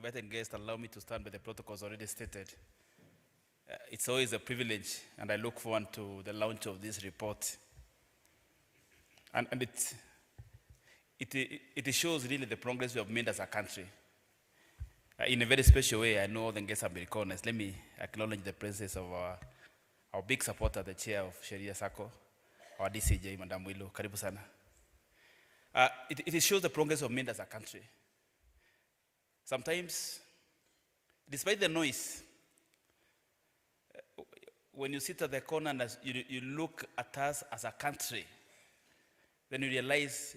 invited guest, allow me to stand by the protocols already stated. It's always a privilege, and I look forward to the launch of this report. And it shows really the progress we have made as a country. In a very special way, I know all the guests have been recognized. Let me acknowledge the presence of our big supporter, the chair of Sheria SACCO, our DCJ, Madam Wilu. Karibu sana. It shows the progress we have made as a country. Sometimes, despite the noise, when you sit at the corner and you look at us as a country, then you realize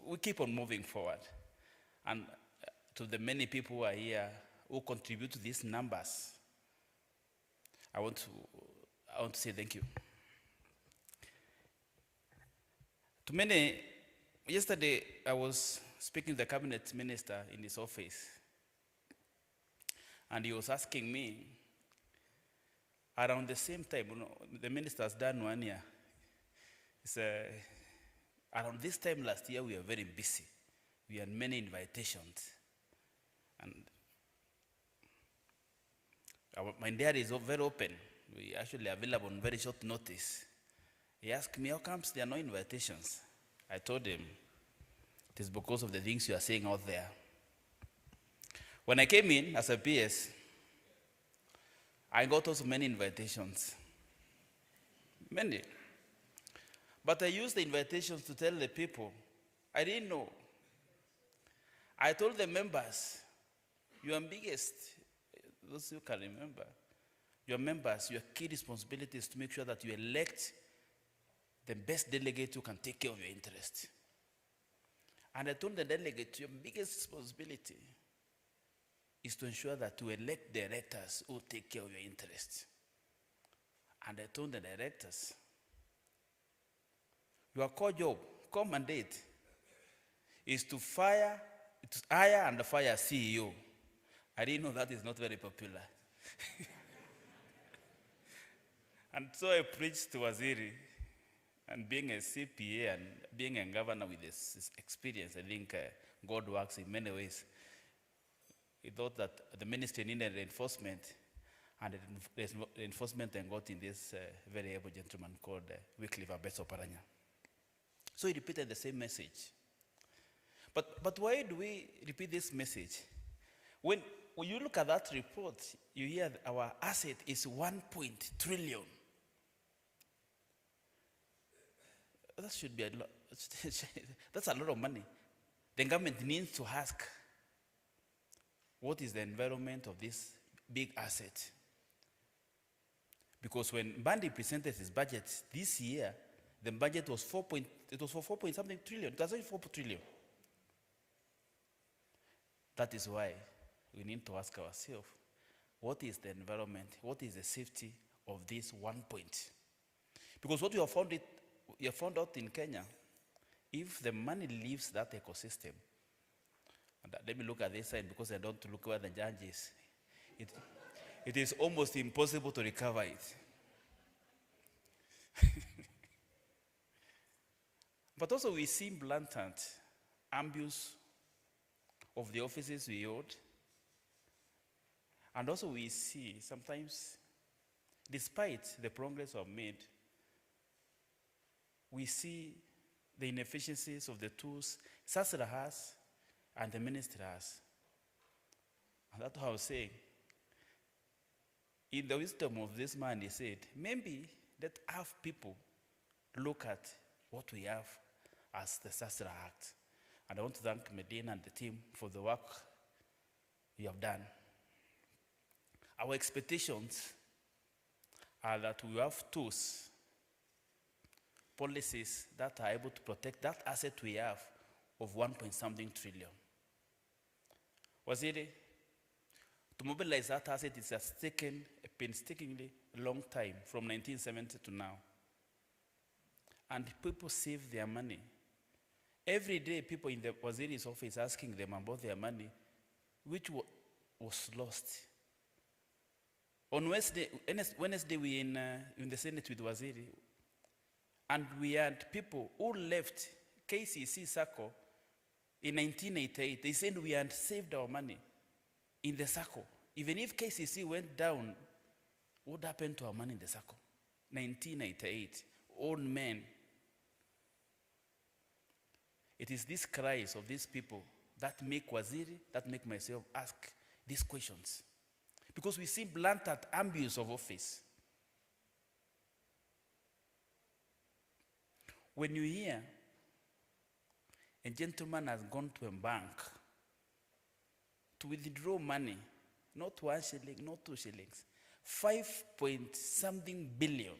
we keep on moving forward. And to the many people who are here who contribute to these numbers, I want to say thank you. To many, yesterday I was speaking to the cabinet minister in his office, and he was asking me, around the same time, the minister has done 1 year. Around this time last year, we were very busy. We had many invitations. And my diary is very open. We actually available on very short notice. He asked me, how comes there are no invitations? I told him, it is because of the things you are saying out there. When I came in as a PS, I got also many invitations. Many. But I used the invitations to tell the people, I didn't know. I told the members, your biggest, those who can remember, your members, your key responsibility is to make sure that you elect the best delegate who can take care of your interest. And I told the delegate, your biggest responsibility is to ensure that you elect directors who take care of your interests. And I told the directors, your core job, core mandate, is to hire and fire a CEO. I didn't know that is not very popular. And so I preached to Waziri, and being a CPA and being a governor with this experience, I think God works in many ways. He thought that the ministry needed reinforcement, and the reinforcement then got in this very able gentleman called Wycliffe Abeso Paranya. So he repeated the same message. But why do we repeat this message? When you look at that report, you hear that our asset is 1 trillion. That should be a lot. That's a lot of money. The government needs to ask, what is the environment of this big asset? Because when Bandi presented his budget this year, the budget was 4 something trillion. It was only 4 trillion. That is why we need to ask ourselves, what is the environment? What is the safety of this 1 point? Because what we have found out in Kenya, if the money leaves that ecosystem, and let me look at this side because I don't look where the judge is, it is almost impossible to recover it. But also we see blatant abuse of the offices we hold. And also we see sometimes, despite the progress we have made, we see the inefficiencies of the tools SACCO has and the ministry has. And that's what I was saying. In the wisdom of this man, he said, maybe let have people look at what we have as the SACCO Act. And I want to thank Medina and the team for the work you have done. Our expectations are that we have tools, policies that are able to protect that asset we have of 1 something trillion. Waziri, to mobilize that asset, it has taken a painstakingly long time, from 1970 to now. And people save their money. Every day, people in the Waziri's office asking them about their money, which was lost. On Wednesday we in the Senate with Waziri, and we had people who left KCC SACCO in 1988, they said we had saved our money in the SACCO. Even if KCC went down, what happened to our money in the SACCO? 1988, old men. It is these cries of these people that make Waziri, that make myself ask these questions. Because we see blatant abuse of office. When you hear a gentleman has gone to a bank to withdraw money, not 1 shilling, not 2 shillings, 5-point-something billion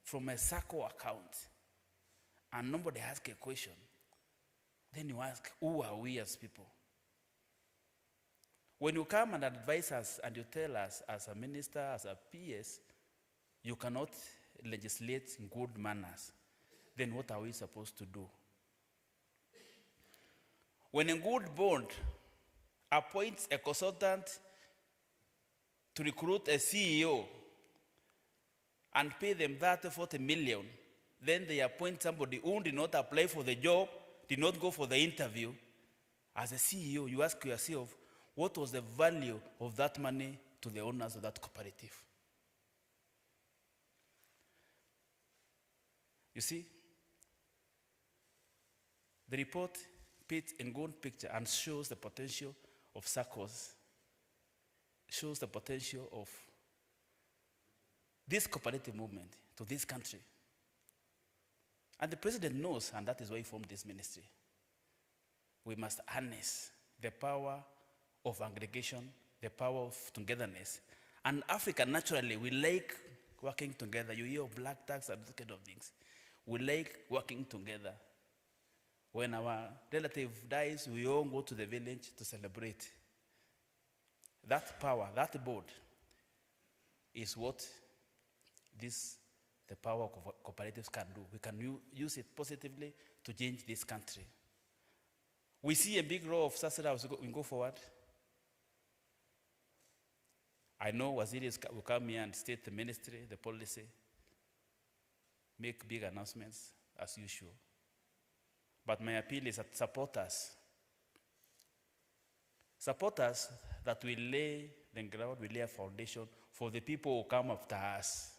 from a SACCO account, and nobody asks a question, then you ask, who are we as people? When you come and advise us and you tell us as a minister, as a PS, you cannot legislate in good manners, then what are we supposed to do? When a good board appoints a consultant to recruit a CEO and pay them 30-40 million, then they appoint somebody who did not apply for the job, did not go for the interview. As a CEO, you ask yourself, what was the value of that money to the owners of that cooperative? You see, the report paints a good picture and shows the potential of SACCOs, shows the potential of this cooperative movement to this country. And the president knows, and that is why he formed this ministry. We must harness the power of aggregation, the power of togetherness. And Africa, naturally, we like working together. You hear of black tax and those kind of things. We like working together. When our relative dies, we all go to the village to celebrate. That power, that board, is what the power of cooperatives can do. We can use it positively to change this country. We see a big role of SACCO as we go forward. I know Waziri will come here and state the ministry, the policy, make big announcements as usual. But my appeal is that support us. Support us that we lay the ground, we lay a foundation for the people who come after us.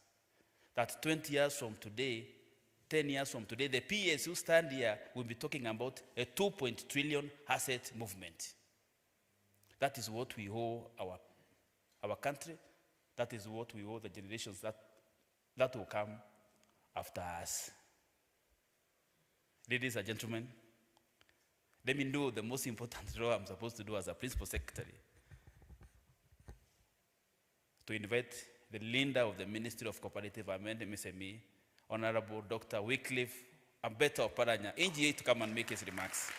That 20 years from today, 10 years from today, the PS who stand here will be talking about a 2 trillion asset movement. That is what we owe our country. That is what we owe the generations that will come after us. Ladies and gentlemen, let me know the most important role I'm supposed to do as a principal secretary. To invite the leader of the Ministry of Cooperative and MSME, Honorable Dr. Wycliffe Ambeto Oparanya, NGA, to come and make his remarks.